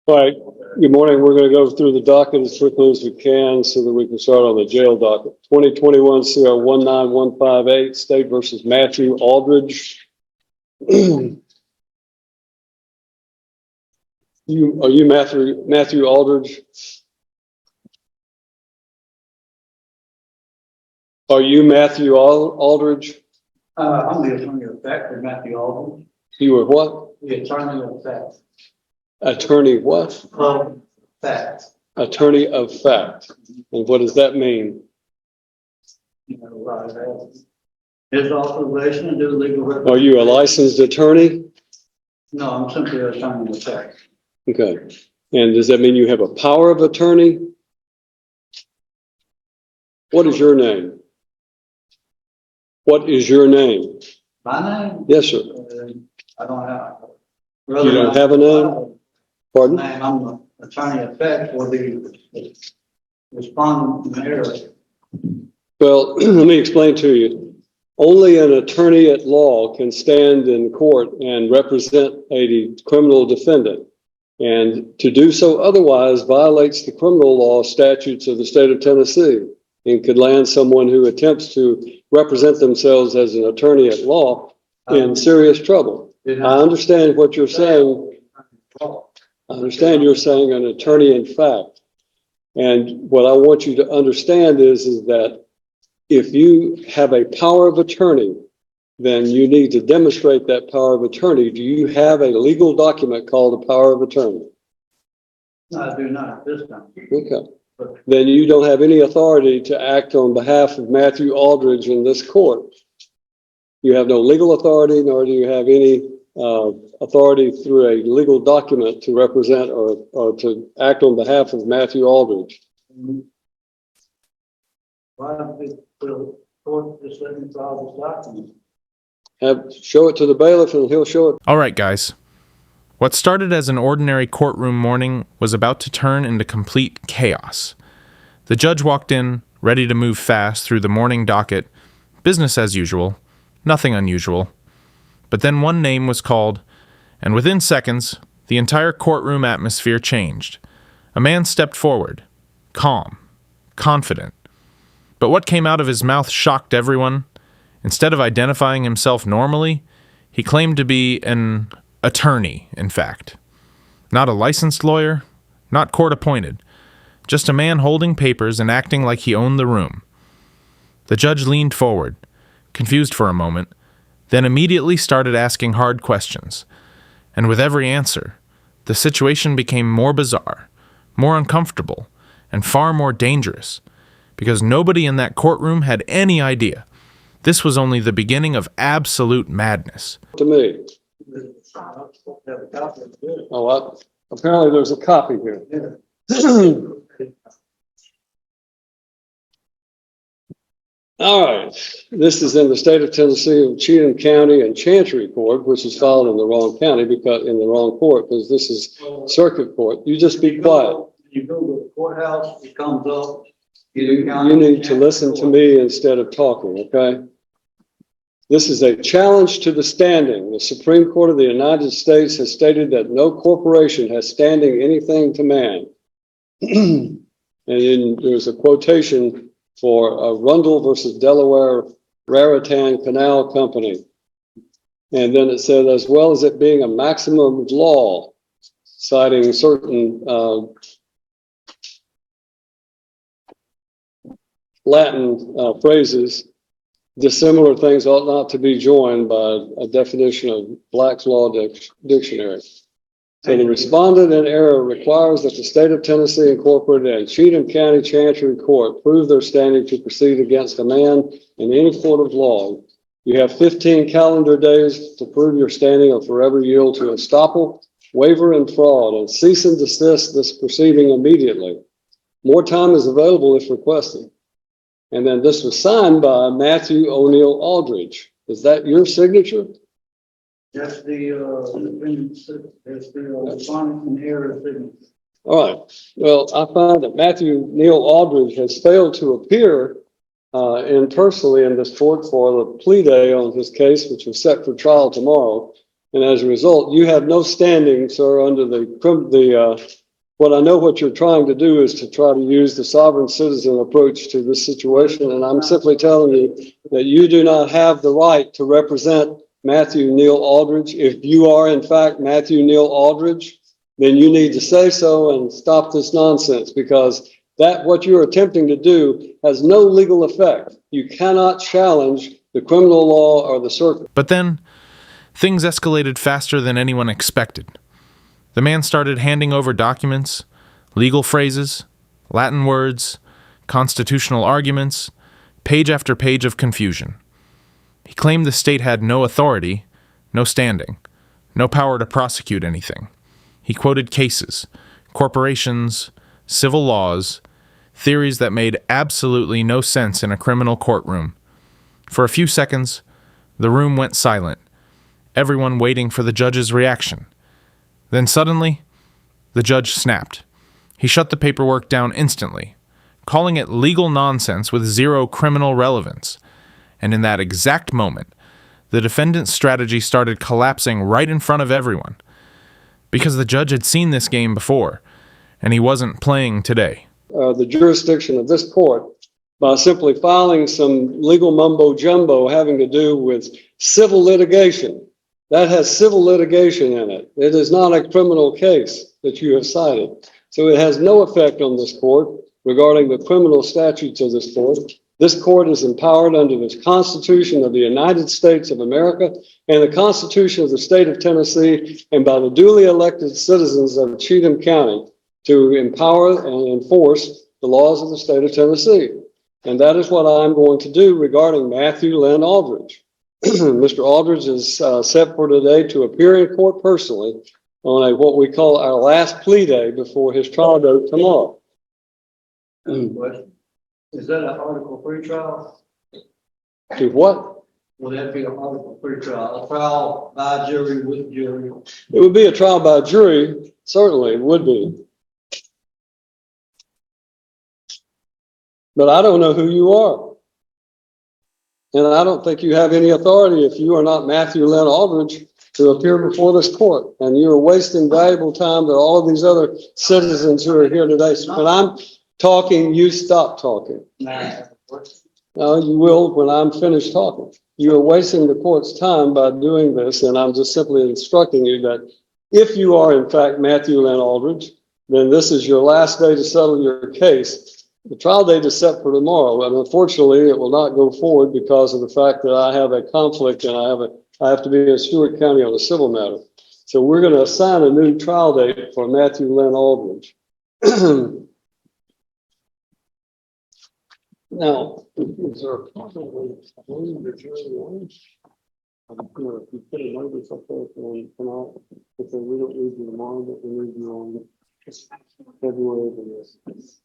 All right, good morning. We're going to go through the docket as quickly as we can so that we can start on the jail docket. 2021 CR 19158, State versus Matthew Aldridge. Are you Matthew Aldridge? Are you Matthew Aldridge? I'm the attorney of fact for Matthew Aldridge. You were what? The attorney of fact. Attorney what? Of fact. Attorney of fact. And what does that mean? His authorization to do legal representation. Are you a licensed attorney? No, I'm simply an attorney of fact. Okay. And does that mean you have a power of attorney? What is your name? What is your name? My name? Yes, sir. I don't have. You don't have a name? Pardon? I'm the attorney of fact for the respondent area. Well, let me explain to you. Only an attorney at law can stand in court and represent a criminal defendant. And to do so otherwise violates the criminal law statutes of the state of Tennessee and could land someone who attempts to represent themselves as an attorney at law in serious trouble. I understand what you're saying. I understand you're saying an attorney in fact. And what I want you to understand is that if you have a power of attorney, then you need to demonstrate that power of attorney. Do you have a legal document called a power of attorney? No, I do not at this time. Okay. Then you don't have any authority to act on behalf of Matthew Aldridge in this court. You have no legal authority, nor do you have any authority through a legal document to represent or to act on behalf of Matthew Aldridge. Why don't we court just let me file this document? Show it to the bailiff and he'll show it. All right, guys. What started as an ordinary courtroom morning was about to turn into complete chaos. The judge walked in, ready to move fast through the morning docket, business as usual, nothing unusual. But then one name was called, and within seconds, the entire courtroom atmosphere changed. A man stepped forward, calm, confident. But what came out of his mouth shocked everyone. Instead of identifying himself normally, he claimed to be an attorney, in fact. Not a licensed lawyer, not court-appointed, just a man holding papers and acting like he owned the room. The judge leaned forward, confused for a moment, then immediately started asking hard questions. And with every answer, the situation became more bizarre, more uncomfortable, and far more dangerous, because nobody in that courtroom had any idea. This was only the beginning of absolute madness. To me. Oh, apparently there's a copy here. All right, this is in the state of Tennessee of Cheatham County and Chancery Court, which is filed in the wrong county because in the wrong court, because this is circuit court. You just be quiet. You go to the courthouse, it comes up. You need to listen to me instead of talking, okay? This is a challenge to the standing. The Supreme Court of the United States has stated that no corporation has standing anything to man. And then there's a quotation for Rundle versus Delaware Raritan Canal Company. And then it said, as well as it being a maximum of law, citing certain Latin phrases, dissimilar things ought not to be joined by a definition of Black's Law Dictionary. So the respondent in error requires that the state of Tennessee Incorporated and Cheatham County Chancery Court prove their standing to proceed against a man in any court of law. You have 15 calendar days to prove your standing or forever yield to estoppel, waiver, and fraud, and cease and desist this proceeding immediately. More time is available if requested. And then this was signed by Matthew O'Neill Aldridge. Is that your signature? That's the respondent in error signature. All right. Well, I find that Matthew Neil Aldridge has failed to appear in personally in this court for the plea day on his case, which was set for trial tomorrow. And as a result, you have no standing, sir, under what I know what you're trying to do is to try to use the sovereign citizen approach to this situation. And I'm simply telling you that you do not have the right to represent Matthew Neal Aldridge. If you are, in fact, Matthew Neal Aldridge, then you need to say so and stop this nonsense, because what you're attempting to do has no legal effect. You cannot challenge the criminal law or the circuit. But then, things escalated faster than anyone expected. The man started handing over documents, legal phrases, Latin words, constitutional arguments, page after page of confusion. He claimed the state had no authority, no standing, no power to prosecute anything. He quoted cases, corporations, civil laws, theories that made absolutely no sense in a criminal courtroom. For a few seconds, the room went silent, everyone waiting for the judge's reaction. Then suddenly, the judge snapped. He shut the paperwork down instantly, calling it legal nonsense with zero criminal relevance. And in that exact moment, the defendant's strategy started collapsing right in front of everyone. Because the judge had seen this game before, and he wasn't playing today. The jurisdiction of this court by simply filing some legal mumbo-jumbo having to do with civil litigation. That has civil litigation in it. It is not a criminal case that you have cited. So it has no effect on this court regarding the criminal statutes of this court. This court is empowered under the Constitution of the United States of America and the Constitution of the state of Tennessee, and by the duly elected citizens of Cheatham County to empower and enforce the laws of the state of Tennessee. And that is what I'm going to do regarding Matthew Lynn Aldridge. Mr. Aldridge is set for today to appear in court personally on what we call our last plea day before his trial date tomorrow. Question. Is that an Article 3 trial? To what? Will that be an Article 3 trial? A trial by jury with jury? It would be a trial by jury. Certainly it would be. But I don't know who you are. And I don't think you have any authority if you are not Matthew Lynn Aldridge to appear before this court. And you're wasting valuable time to all of these other citizens who are here today. So when I'm talking, you stop talking. No, you will when I'm finished talking. You are wasting the court's time by doing this. And I'm just simply instructing you that if you are, in fact, Matthew Lynn Aldridge, then this is your last day to settle your case. The trial date is set for tomorrow, and unfortunately, it will not go forward because of the fact that I have a conflict and I have to be in Stewart County on a civil matter. So we're going to assign a new trial date for Matthew Lynn Aldridge. Now, is there a possibility of the jury warrant? If you put a notice up there for tonight, if we don't need you tomorrow, but we need you on February the 6th.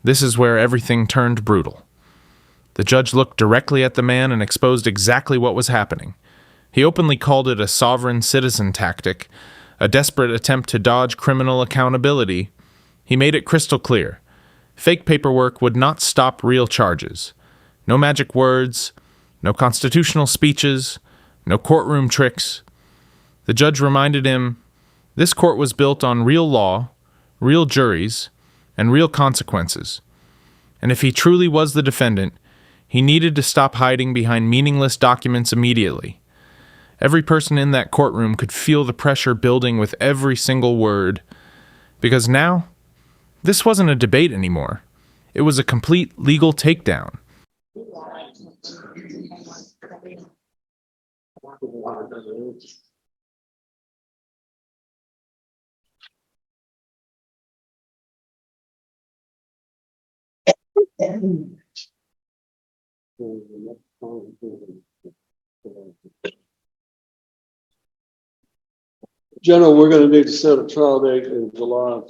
This is where everything turned brutal. The judge looked directly at the man and exposed exactly what was happening. He openly called it a sovereign citizen tactic, a desperate attempt to dodge criminal accountability. He made it crystal clear. Fake paperwork would not stop real charges. No magic words, no constitutional speeches, no courtroom tricks. The judge reminded him, this court was built on real law, real juries, and real consequences. And if he truly was the defendant, he needed to stop hiding behind meaningless documents immediately. Every person in that courtroom could feel the pressure building with every single word. Because now, this wasn't a debate anymore. It was a complete legal takedown. General, we're going to need to set a trial date in July.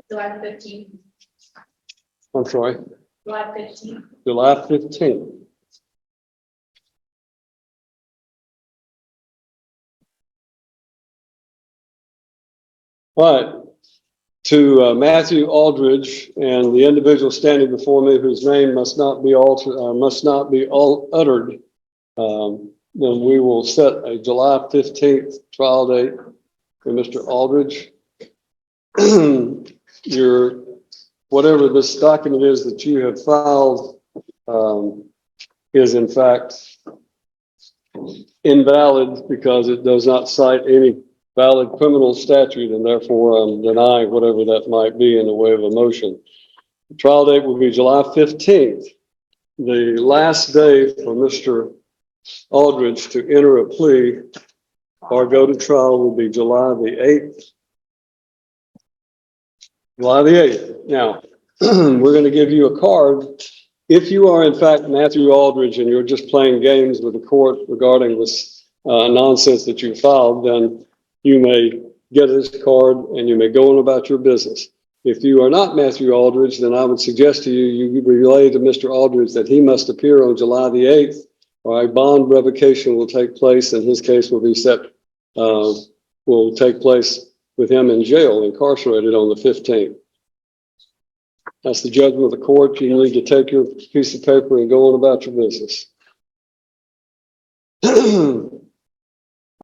July 15th. I'm sorry, July 15th. July 15th. All right. To Matthew Aldridge and the individual standing before me whose name must not be uttered, then we will set a July 15th trial date for Mr. Aldridge. Your, whatever this document is that you have filed, is in fact invalid because it does not cite any valid criminal statute, and therefore I'm denying whatever that might be in the way of a motion. The trial date will be July 15th. The last day for Mr. Aldridge to enter a plea or go to trial will be July the 8th. July the 8th. Now, we're going to give you a card. If you are in fact Matthew Aldridge and you're just playing games with the court regarding this nonsense that you filed, then you may get this card and you may go on about your business. If you are not Matthew Aldridge, then I would suggest to you, you relay to Mr. Aldridge that he must appear on July the 8th, or a bond revocation will take place, and his case will be will take place with him in jail, incarcerated on the 15th. That's the judgment of the court. You need to take your piece of paper and go on about your business.